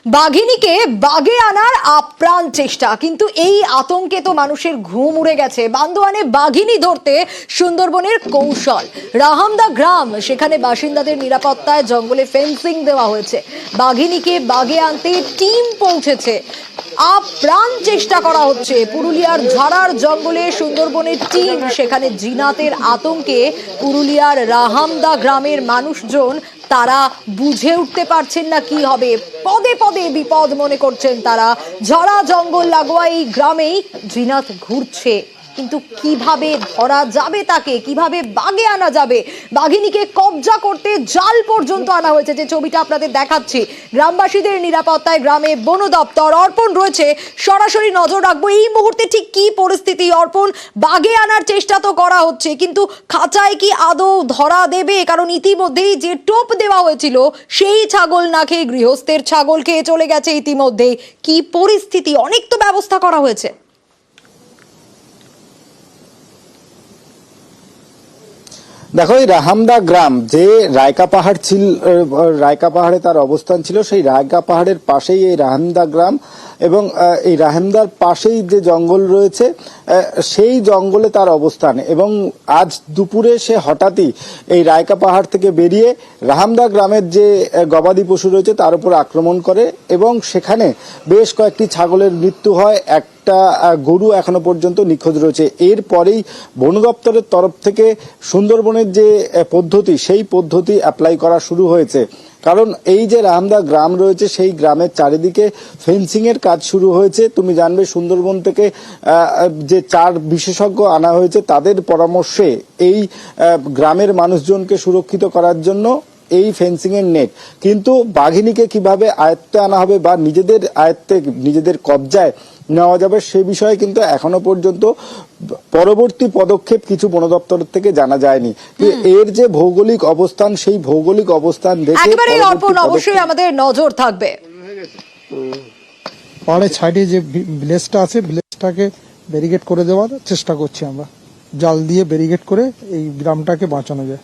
বাঘিনীকে বাগে আনার আপ্রাণ চেষ্টা, কিন্তু এই আতঙ্কে তো মানুষের ঘুম উড়ে গেছে। বান্দোয়ানে বাঘিনী ধরতে সুন্দরবনের কৌশল। রাহামদা গ্রাম, সেখানে বাসিন্দাদের নিরাপত্তায় জঙ্গলে ফেন্সিং দেওয়া হয়েছে। বাঘিনীকে বাগে আনতে টিম পৌঁছেছে, আপ্রাণ চেষ্টা করা হচ্ছে। পুরুলিয়ার ঝাড়ার জঙ্গলে সুন্দরবনের টিম, সেখানে জিনাতের আতঙ্কে পুরুলিয়ার রাহামদা গ্রামের মানুষজন তারা বুঝে উঠতে পারছেন না কি হবে। পদে পদে বিপদ মনে করছেন তারা। ঝাড়া জঙ্গল লাগোয়া এই গ্রামেই জিনাত ঘুরছে, কিন্তু কিভাবে ধরা যাবে তাকে, কিভাবে বাগে আনা যাবে? বাঘিনীকে কবজা করতে জাল পর্যন্ত আনা হয়েছে, যে ছবিটা আপনাদের দেখাচ্ছি। গ্রামবাসীদের নিরাপত্তায় গ্রামে বন দপ্তর। অর্পণ রয়েছে, সরাসরি নজর রাখবো এই মুহূর্তে ঠিক কি পরিস্থিতি। অর্পণ, বাগে আনার চেষ্টা তো করা হচ্ছে, কিন্তু খাঁচায় কি আদৌ ধরা দেবে? কারণ ইতিমধ্যেই যে টোপ দেওয়া হয়েছিল সেই ছাগল না খেয়ে গৃহস্থের ছাগল খেয়ে চলে গেছে ইতিমধ্যেই। কি পরিস্থিতি? অনেক তো ব্যবস্থা করা হয়েছে। দেখো, এই রাহামদা গ্রাম যে রায়কা পাহাড় ছিল, রায়কা পাহাড়ে তার অবস্থান ছিল, সেই রায়কা পাহাড়ের পাশেই এই রাহামদা গ্রাম। এবং এই রাহামদার পাশেই যে জঙ্গল রয়েছে সেই জঙ্গলে তার অবস্থান। এবং আজ দুপুরে সে হঠাৎই এই রায়কা পাহাড় থেকে বেরিয়ে রাহামদা গ্রামের যে গবাদি পশু রয়েছে তার উপর আক্রমণ করে এবং সেখানে বেশ কয়েকটি ছাগলের মৃত্যু হয়। একটা গরু এখনো পর্যন্ত নিখোঁজ রয়েছে। এরপরেই বন দপ্তরের তরফ থেকে সুন্দরবনের যে পদ্ধতি সেই পদ্ধতি অ্যাপ্লাই করা শুরু হয়েছে। কারণ এই যে রাহামদা গ্রাম রয়েছে সেই গ্রামের চারিদিকে ফেন্সিং এর কাজ শুরু হয়েছে। তুমি জানবে সুন্দরবন থেকে যে 4 বিশেষজ্ঞ আনা হয়েছে তাদের পরামর্শে এই গ্রামের মানুষজনকে সুরক্ষিত করার জন্য এই ফেন্সিং এর নেট। কিন্তু বাঘিনীকে কিভাবে আয়ত্তে আনা হবে বা নিজেদের আয়ত্তে, নিজেদের কবজায় নেওয়া যাবে সে বিষয়ে কিন্তু এখনো পর্যন্ত পরবর্তী পদক্ষেপ কিছু বন দপ্তর থেকে জানা যায়নি। এর যে ভৌগোলিক অবস্থান, সেই ভৌগোলিক অবস্থান দেখে অবশ্যই আমাদের নজর থাকবে। পাহাড়ের সাইডে যে ভিলেজটা আছে, ভিলেজটাকে ব্যারিকেড করে দেওয়ার চেষ্টা করছি আমরা। জাল দিয়ে ব্যারিকেড করে এই গ্রামটাকে বাঁচানো যায়।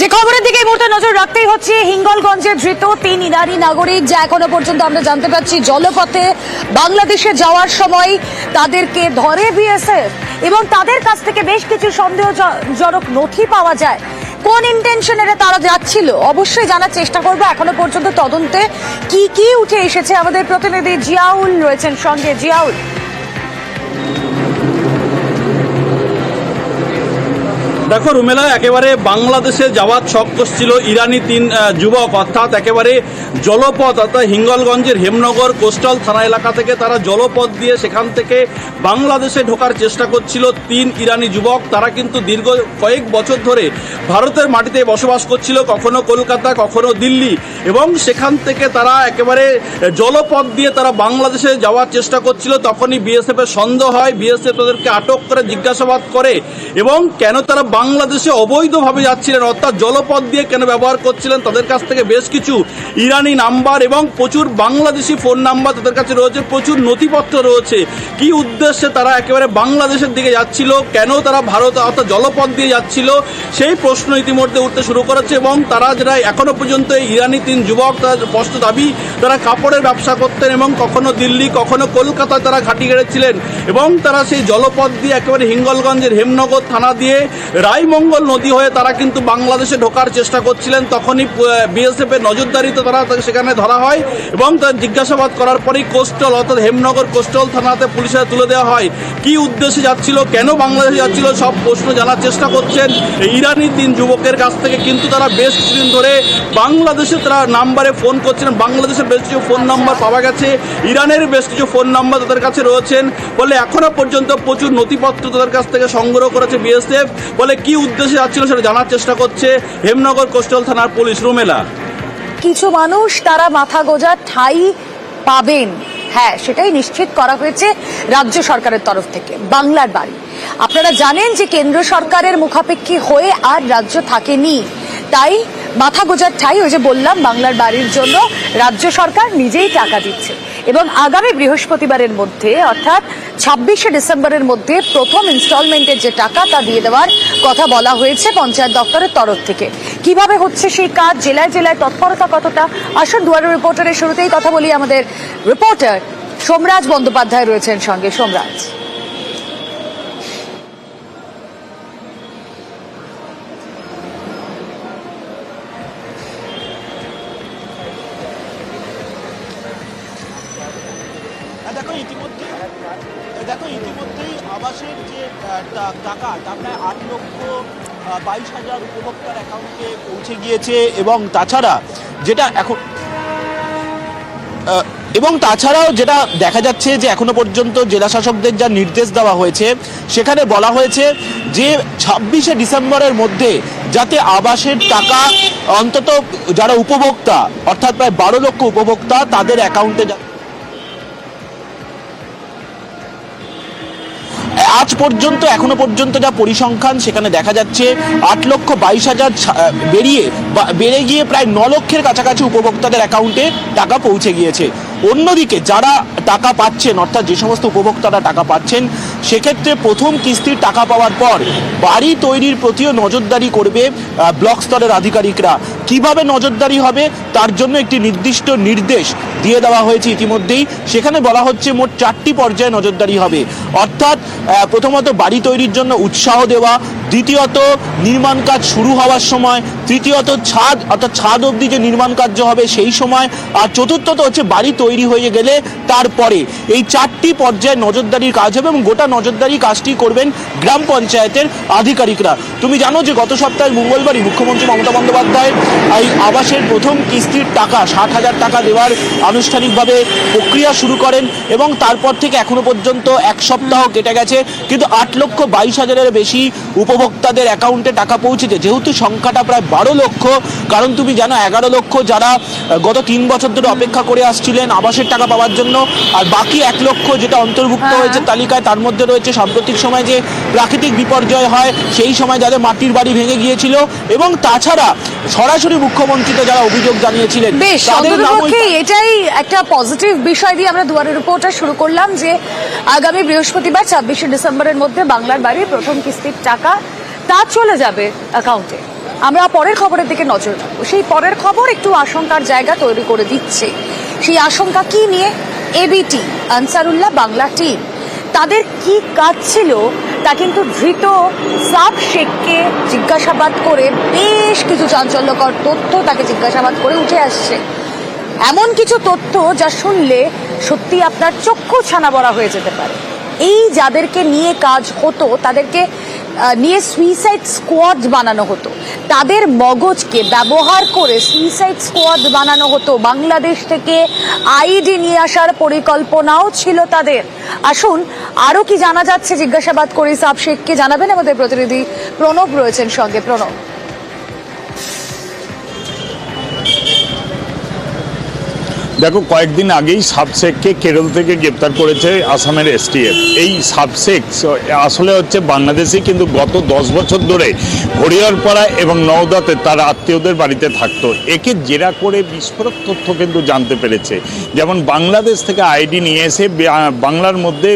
যে খবরের দিকে এই মুহূর্তে নজর রাখতেই হচ্ছে, হিঙ্গলগঞ্জে ধৃত 3 ইরানি নাগরিক, যা এখনো পর্যন্ত আমরা জানতে পারছি জলপথে বাংলাদেশে যাওয়ার সময় তাদেরকে ধরে বিএসএফ এবং তাদের কাছ থেকে বেশ কিছু সন্দেহজনক নথি পাওয়া যায়। কোন ইন্টেনশনে তারা যাচ্ছিল অবশ্যই জানার চেষ্টা করবো। এখনো পর্যন্ত তদন্তে কি কি উঠে এসেছে, আমাদের প্রতিনিধি জিয়াউল রয়েছেন সঙ্গে। জিয়াউল, দেখো রুমেলা, একেবারে বাংলাদেশে যাওয়ার ছক কষছিল ইরানি 3 যুবক, অর্থাৎ একেবারে জলপথ, অর্থাৎ হিঙ্গলগঞ্জের হেমনগর কোস্টাল থানা এলাকা থেকে তারা জলপথ দিয়ে সেখান থেকে বাংলাদেশে ঢোকার চেষ্টা করছিল 3 ইরানি যুবক। তারা কিন্তু দীর্ঘ কয়েক বছর ধরে ভারতের মাটিতে বসবাস করছিল, কখনো কলকাতা কখনো দিল্লি, এবং সেখান থেকে তারা একেবারে জলপথ দিয়ে তারা বাংলাদেশে যাওয়ার চেষ্টা করছিল। তখনই বিএসএফ এর সন্দেহ হয়, বিএসএফ তাদেরকে আটক করে জিজ্ঞাসাবাদ করে এবং কেন তারা বাংলাদেশে অবৈধভাবে যাচ্ছিলেন, অর্থাৎ জলপথ দিয়ে কেন ব্যবহার করছিলেন, তাদের কাছ থেকে বেশ কিছু ইরানি নাম্বার এবং প্রচুর বাংলাদেশি ফোন নাম্বার তাদের কাছে রয়েছে, প্রচুর নথিপত্র রয়েছে। কি উদ্দেশ্যে তারা একেবারে বাংলাদেশের দিকে যাচ্ছিল, কেন তারা ভারত অর্থাৎ জলপথ দিয়ে যাচ্ছিল, সেই প্রশ্ন ইতিমধ্যে উঠতে শুরু করেছে। এবং তারা যারা এখনো পর্যন্ত ইরানি 3 যুবক, তার স্পষ্ট দাবি তারা কাপড়ের ব্যবসা করতেন এবং কখনো দিল্লি কখনো কলকাতায় তারা ঘাঁটি গেড়েছিলেন এবং তারা সেই জলপথ দিয়ে একেবারে হিঙ্গলগঞ্জের হেমনগর থানা দিয়ে রায়মঙ্গল নদী হয়ে তারা কিন্তু বাংলাদেশে ঢোকার চেষ্টা করছিলেন। তখনই বিএসএফ এর নজরদারিতে তারা সেখানে ধরা হয় এবং তার জিজ্ঞাসাবাদ করার পরেই কোস্টাল অর্থাৎ হেমনগর কোস্টাল থানাতে পুলিশের তুলে দেওয়া হয়। কি উদ্দেশ্যে যাচ্ছিল, কেন বাংলাদেশে যাচ্ছিল, সব প্রশ্ন জানার চেষ্টা করছেন ইরানি 3 যুবকের কাছ থেকে। কিন্তু তারা বেশ কিছুদিন ধরে বাংলাদেশে তারা নাম্বারে ফোন করছিলেন, বাংলাদেশের বেশ কিছু ফোন নাম্বার পাওয়া গেছে, ইরানের বেশ কিছু ফোন নাম্বার তাদের কাছে রয়েছেন বলে এখনো পর্যন্ত প্রচুর নথিপত্র তাদের কাছ থেকে সংগ্রহ করেছে বিএসএফ। বলে কি উদ্দেশ্যে যাচ্ছিল সেটা জানার চেষ্টা করছে হেমনগর কোস্টাল থানার পুলিশ। রুমেলা, কিছু মানুষ তারা মাথা গোঁজার ঠাঁই পাবেন, হ্যাঁ সেটাই নিশ্চিত করা হয়েছে রাজ্য সরকারের তরফ থেকে। বাংলার বাড়ি, আপনারা জানেন যে কেন্দ্র সরকারের মুখাপেক্ষী হয়ে আর রাজ্য থাকেনি, তাই মাথা গোঁজার ঠাঁই, ওই যে বললাম বাংলার বাড়ির জন্য রাজ্য সরকার নিজেই টাকা দিচ্ছে এবং আগামী বৃহস্পতিবারের মধ্যে অর্থাৎ 26শে ডিসেম্বরের মধ্যে প্রথম ইনস্টলমেন্টের যে টাকা তা দিয়ে দেওয়ার কথা বলা হয়েছে পঞ্চায়েত দপ্তরের তরফ থেকে। কিভাবে হচ্ছে সেই কাজ, জেলায় জেলায় তৎপরতা কতটা, আসুন দুয়ারে রিপোর্টারের শুরুতেই কথা বলি। আমাদের রিপোর্টার সোমরাজ বন্দ্যোপাধ্যায় রয়েছেন সঙ্গে। সোমরাজ, ইতিমধ্যেই আবাসের যে টাকা তা প্রায় 8,22,000 উপভোক্তার অ্যাকাউন্টে পৌঁছে গিয়েছে এবং তাছাড়াও যেটা দেখা যাচ্ছে যে এখনো পর্যন্ত জেলা শাসকদের যা নির্দেশ দেওয়া হয়েছে সেখানে বলা হয়েছে যে 26শে ডিসেম্বরের মধ্যে যাতে আবাসের টাকা অন্তত যারা উপভোক্তা অর্থাৎ প্রায় 12 লক্ষ উপভোক্তা তাদের অ্যাকাউন্টে আজ পর্যন্ত এখনো পর্যন্ত যা পরিসংখ্যান সেখানে দেখা যাচ্ছে 8,22,000 বেড়ে গিয়ে প্রায় 9 লক্ষের কাছাকাছি উপভোক্তাদের অ্যাকাউন্টে টাকা পৌঁছে গিয়েছে। অন্যদিকে যারা টাকা পাচ্ছেন অর্থাৎ যে সমস্ত উপভোক্তারা টাকা পাচ্ছেন সেক্ষেত্রে প্রথম কিস্তির টাকা পাওয়ার পর বাড়ি তৈরির প্রতিও নজরদারি করবে ব্লক স্তরের আধিকারিকরা। কিভাবে নজরদারি হবে তার জন্য একটি নির্দিষ্ট নির্দেশ দিয়ে দেওয়া হয়েছে ইতিমধ্যেই। সেখানে বলা হচ্ছে মোট 4টি পর্যায়ে নজরদারি হবে, অর্থাৎ প্রথমত বাড়ি তৈরির জন্য উৎসাহ দেওয়া, দ্বিতীয়ত নির্মাণ কাজ শুরু হওয়ার সময়, তৃতীয়ত ছাদ অবধি যে নির্মাণ কার্য হবে সেই সময়, আর চতুর্থত হচ্ছে বাড়ি তৈরি হয়ে গেলে তারপরে। এই 4টি পর্যায়ে নজরদারির কাজ হবে এবং গোটা নজরদারি কাজটি করবেন গ্রাম পঞ্চায়েতের আধিকারিকরা। তুমি জানো যে গত সপ্তাহের মঙ্গলবারই মুখ্যমন্ত্রী মমতা বন্দ্যোপাধ্যায় এই আবাসের প্রথম কিস্তির টাকা 60,000 টাকা দেওয়ার আনুষ্ঠানিকভাবে প্রক্রিয়া শুরু করেন এবং তারপর থেকে এখনো পর্যন্ত এক সপ্তাহ কেটে গেছে, কিন্তু 8,22,000-এর বেশি উপভোক্তাদের অ্যাকাউন্টে টাকা পৌঁছেছে। যেহেতু সংখ্যাটা প্রায় 12 লক্ষ, কারণ তুমি জানো 11 লক্ষ যারা গত 3 বছর ধরে অপেক্ষা করে আসছিলেন আবাসের টাকা পাওয়ার জন্য, আর বাকি 1 লক্ষ যেটা অন্তর্ভুক্ত হয়েছে তালিকায়, তার মধ্যে রয়েছে সাম্প্রতিক সময় যে প্রাকৃতিক বিপর্যয় হয় সেই সময় যাদের মাটির বাড়ি ভেঙে গিয়েছিল, এবং তাছাড়া সরাসরি মুখ্যমন্ত্রীতে যারা অভিযোগ জানিয়েছিলেন তাদের নাম। এটাই একটা পজিটিভ বিষয় দিয়ে আমরা দুয়ারে রিপোর্টটা শুরু করলাম যে আগামী বৃহস্পতিবার 26শে ডিসেম্বরের মধ্যে বাংলার বাড়ির প্রথম কিস্তির টাকা তা চলে যাবে অ্যাকাউন্টে। আমরা পরের খবরের দিকে নজর রাখবো। সেই পরের খবর একটু আশঙ্কার জায়গা তৈরি করে দিচ্ছে। সেই আশঙ্কা কি নিয়ে? এবিটি আনসারুল্লাহ বাংলা টিম তাদের কি কাজ ছিল তা কিন্তু ধৃত সাব শেখকে জিজ্ঞাসাবাদ করে বেশ কিছু চাঞ্চল্যকর তথ্য তাকে জিজ্ঞাসাবাদ করে উঠে আসছে। এমন কিছু তথ্য যা শুনলে সত্যি আপনার চক্ষু ছানা বড়া হয়ে যেতে পারে। এই যাদেরকে নিয়ে কাজ হতো তাদেরকে নিয়ে সুইসাইড স্কোয়াড বানানো হতো, তাদের মগজকে ব্যবহার করে সুইসাইড স্কোয়াড বানানো হতো। বাংলাদেশ থেকে আইডি নিয়ে আসার পরিকল্পনাও ছিল তাদের। আসুন আরো কি জানা যাচ্ছে জিজ্ঞাসাবাদ করে সাব শেখকে জানাবেন আমাদের প্রতিনিধি প্রণব রয়েছেন সঙ্গে। প্রণব, দেখো, কয়েকদিন আগেই সাবশেখকে কেরল থেকে গ্রেপ্তার করেছে আসামের এসটিএফ। এই সাবশেখ আসলে হচ্ছে বাংলাদেশি, কিন্তু গত 10 বছর ধরে হরিহরপাড়া এবং নওদাতে তার আত্মীয়দের বাড়িতে থাকতো। একে জেরা করে বিস্ফোরক তথ্য কিন্তু জানতে পেরেছে, যেমন বাংলাদেশ থেকে আইডি নিয়ে এসে বাংলার মধ্যে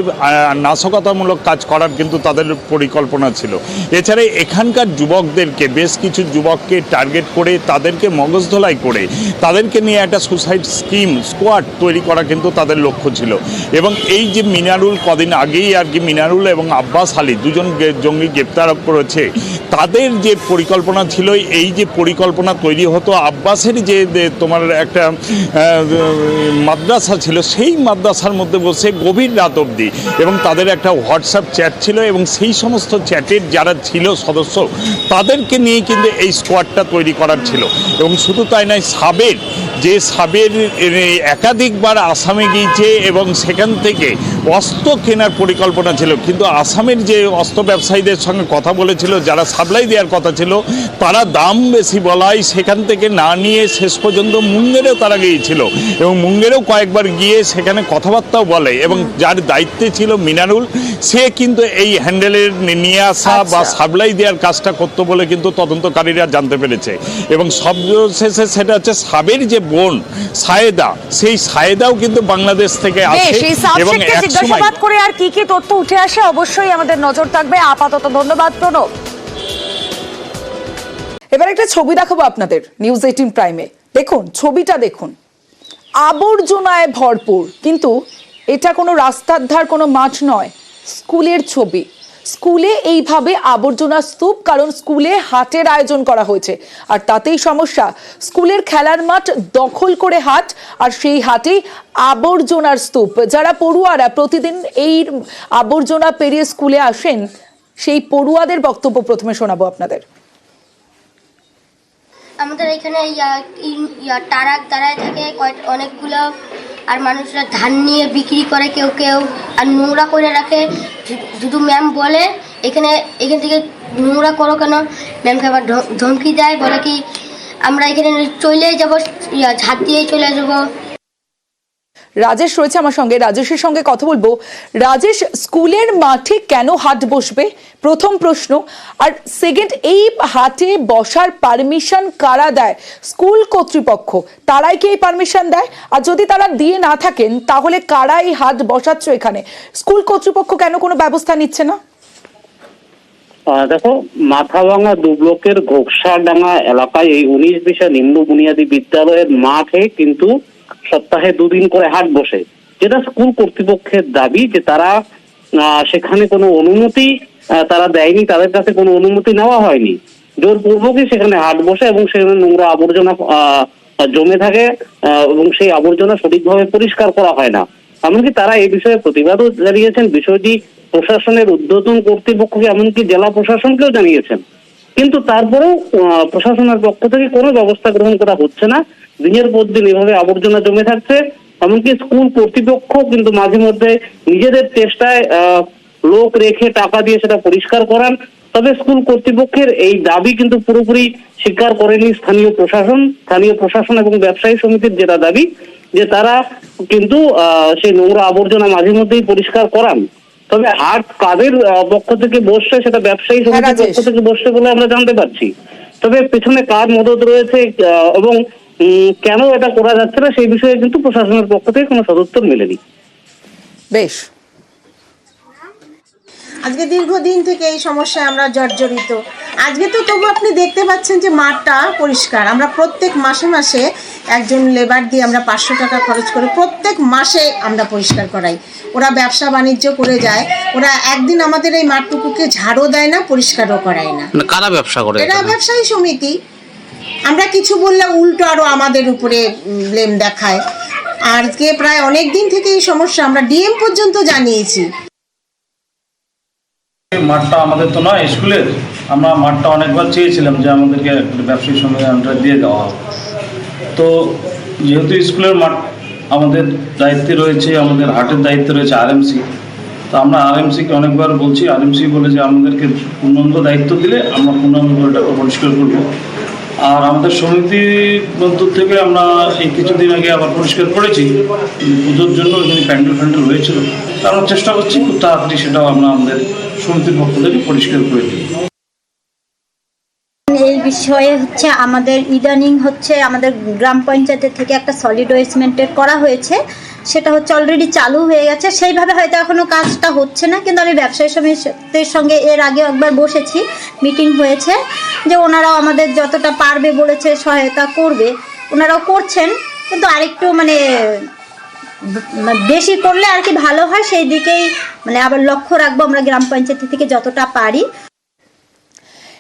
নাশকতামূলক কাজ করার কিন্তু তাদের পরিকল্পনা ছিল। এছাড়া এখানকার যুবকদেরকে, বেশ কিছু যুবককে টার্গেট করে তাদেরকে মগজধোলাই করে তাদেরকে নিয়ে একটা সুসাইড স্কোয়াড তৈরি করা কিন্তু তাদের লক্ষ্য ছিল। এবং এই যে মিনারুল, কদিন আগেই আর কি মিনারুল এবং আব্বাস আলী দুজন জঙ্গি গ্রেপ্তার করেছে, তাদের যে পরিকল্পনা ছিল, এই যে পরিকল্পনা তৈরি হতো আব্বাসের যে তোমার একটা মাদ্রাসা ছিল, সেই মাদ্রাসার মধ্যে বসে গভীর রাত অবধি, এবং তাদের একটা হোয়াটসঅ্যাপ চ্যাট ছিল, এবং সেই সমস্ত চ্যাটের যারা ছিল সদস্য তাদেরকে নিয়ে কিন্তু এই স্কোয়াডটা তৈরি করার ছিল। এবং শুধু তাই নয়, সাবের একাধিকবার আসামে গিয়েছে এবং সেখান থেকে অস্ত্র কেনার পরিকল্পনা ছিল, কিন্তু আসামের যে অস্ত্র ব্যবসায়ীদের সঙ্গে কথা বলেছিল, যারা সাপ্লাই দেওয়ার কথা ছিল, তারা দাম বেশি বলায় সেখান থেকে না নিয়ে শেষ পর্যন্ত মুঙ্গেরেও তারা গিয়েছিল, এবং মুঙ্গেরেও কয়েকবার গিয়ে সেখানে কথাবার্তাও বলে। এবং যার দায়িত্বে ছিল মিনারুল, সে কিন্তু এই হ্যান্ডেলের নিয়ে আসা বা সাপ্লাই দেওয়ার কাজটা করতো বলে কিন্তু তদন্তকারীরা জানতে পেরেছে। এবং সবশেষে সেটা হচ্ছে সাবের যে বোন সায়েদা, সেই সায়েদাও কিন্তু বাংলাদেশ থেকে আসে এবং জিজ্ঞাসাবাদ করে আর কি কি তথ্য উঠে আসে অবশ্যই আমাদের নজর থাকবে। আপাতত ধন্যবাদ প্রণব। এবার একটা ছবি দেখাবো আপনাদের নিউজ 18 প্রাইমে। দেখুন ছবিটা, দেখুন আবর্জনায় ভরপুর, কিন্তু এটা কোনো রাস্তার ধার কোনো মাঠ নয়, স্কুলের ছবি। স্কুলে এইভাবে আবর্জনা স্তূপ, কারণ স্কুলে হাটের আয়োজন করা হয়েছে আর তাতেই সমস্যা। স্কুলের খেলার মাঠ দখল করে হাট, আর সেই হাটেই আবর্জনার স্তূপ। যারা পড়ুয়ারা প্রতিদিন এই আবর্জনা পেরিয়ে স্কুলে আসেন, সেই পড়ুয়াদের বক্তব্য প্রথমে শোনাবো আপনাদের। আমাদের এখানে টারাক দাঁড়ায় থাকে অনেকগুলো, আর মানুষরা ধান নিয়ে বিক্রি করে কেউ কেউ, আর নোংরা করে রাখে। শুধু ম্যাম বলে এখান থেকে নোংরা করো কেন, ম্যামকে আবার ধমকি দেয়, বলে কি আমরা এখানে চলেই যাবো, ঝাঁট দিয়েই চলে যাবো। রাজেশ রয়েছে আমার সঙ্গে, রাজেশের সঙ্গে কথা বলবো। রাজেশ, স্কুলের মাঠে কেন হাট বসবে, প্রথম প্রশ্ন। আর সেকেন্ড, এই হাটে বসার পারমিশন কারা দেয়? স্কুল কর্তৃপক্ষ, তারাই কি এই পারমিশন দেয়? আর যদি তারা দিয়ে না থাকেন, তাহলে কারা এই হাট বসাচ্ছ এখানে? স্কুল কর্তৃপক্ষ কেন কোনো ব্যবস্থা নিচ্ছে না? দেখো, মাথাভাঙা 2 ব্লকের ঘোকসাডাঙ্গা এলাকায় এই 19-20 নিম্ন বুনিয়াদী বিদ্যালয়ের মাঠে কিন্তু সপ্তাহে 2 দিন করে হাট বসে, যেটা স্কুল কর্তৃপক্ষের দাবি যে তারা সেখানে কোনো অনুমতি তারা দেয়নি, তাদের কাছে কোনো অনুমতি নেওয়া হয়নি, জোরপূর্বকই সেখানে হাট বসে এবং সেখানে নোংরা আবর্জনা জমে থাকে এবং সেই আবর্জনা সঠিকভাবে পরিষ্কার করা হয় না। এমনকি তারা এই বিষয়ে প্রতিবাদও জানিয়েছেন। বিষয়টি প্রশাসনের ঊর্ধ্বতন কর্তৃপক্ষকে, এমনকি জেলা প্রশাসনকেও জানিয়েছেন, কিন্তু তারপরেও প্রশাসনের পক্ষ থেকে কোনো ব্যবস্থা গ্রহণ করা হচ্ছে না। দিনের পর দিন এভাবে আবর্জনা জমে থাকছে। এমনকি স্কুল কর্তৃপক্ষ কিন্তু মাঝে মধ্যে নিজেদের চেষ্টায় লোক রেখে টাকা দিয়ে সেটা পরিষ্কার করান, তবে স্কুল কর্তৃপক্ষের এই দাবি কিন্তু পুরোপুরি স্বীকার করেনি স্থানীয় প্রশাসন এবং ব্যবসায়ী সমিতির যেটা দাবি যে তারা কিন্তু সেই নোংরা আবর্জনা মাঝে মধ্যেই পরিষ্কার করান। তবে হাট কাদের পক্ষ থেকে বসছে, সেটা ব্যবসায়ী সমিতির পক্ষ থেকে বসছে বলে আমরা জানতে পারছি। তবে পেছনে কার মদত রয়েছে এবং কেন এটা করা যাচ্ছে না, সেই বিষয়ে কিন্তু প্রশাসনের পক্ষ থেকে কোনো সদুত্তর মেলেনি। বেশ, আজকে দীর্ঘদিন থেকে এই সমস্যায় আমরা জর্জরিত। আজকে তো তবু আপনি দেখতে পাচ্ছেন যে মাঠটা পরিষ্কার। আমরা প্রত্যেক মাসে মাসে একজন লেবার দিয়ে আমরা 500 টাকা খরচ করে প্রত্যেক মাসে আমরা পরিষ্কার করাই। ওরা ব্যবসা বাণিজ্য করে যায়, ওরা একদিন আমাদের এই মাঠটুকুকে ঝাড়ও দেয় না, পরিষ্কারও করায় না। কারা ব্যবসা করে? এরা ব্যবসায়ী সমিতি। আমরা কিছু বললে উল্টো আরো আমাদের উপরে ব্লেম দেখায়। আজকে প্রায় অনেক দিন থেকে এই সমস্যা, আমরা ডিএম পর্যন্ত জানিয়েছি। মাঠটা আমাদের তো নয় স্কুলের, আমরা মাঠটা অনেকবার চেয়েছিলাম যে আমাদেরকে ব্যবসায়ী সমিতি আন্ডারে দিয়ে দেওয়া হবে। তো যেহেতু স্কুলের মাঠ আমাদের দায়িত্বে রয়েছে, আমাদের হাটের দায়িত্বে রয়েছে আরএমসি, তো আমরা আরএমসিকে অনেকবার বলছি, আরএমসি বলে যে আমাদেরকে পূর্ণাঙ্গ দায়িত্ব দিলে আমরা পূর্ণাঙ্গ টাকা পরিষ্কার করবো। আর আমাদের সমিতির মধ্য থেকে আমরা এই কিছুদিন আগে আবার পরিষ্কার করেছি, পুজোর জন্য ওইখানে প্যান্ডেল হয়েছিল, আমরা চেষ্টা করছি খুব তাড়াতাড়ি সেটাও আমরা আমাদের সমিতির পক্ষ থেকে পরিষ্কার করে দিই। এই বিষয়ে আমাদের ইদানিং আমাদের গ্রাম পঞ্চায়েতের থেকে একটা সলিড ওয়েস্ট মেনটেন করা হয়েছে, সেটা অলরেডি চালু হয়ে গেছে। সেইভাবে হয়তো এখনো কাজটা হচ্ছে না, কিন্তু আমি ব্যবসায়ী সমিতির সঙ্গে এর আগে একবার বসেছি, মিটিং হয়েছে, যে ওনারাও আমাদের যতটা পারবে বলেছে সহায়তা করবে, ওনারাও করছেন, কিন্তু আরেকটু বেশি করলে আর কি ভালো হয়, সেই দিকেই আবার লক্ষ্য রাখবো আমরা গ্রাম পঞ্চায়েত থেকে যতটা পারি।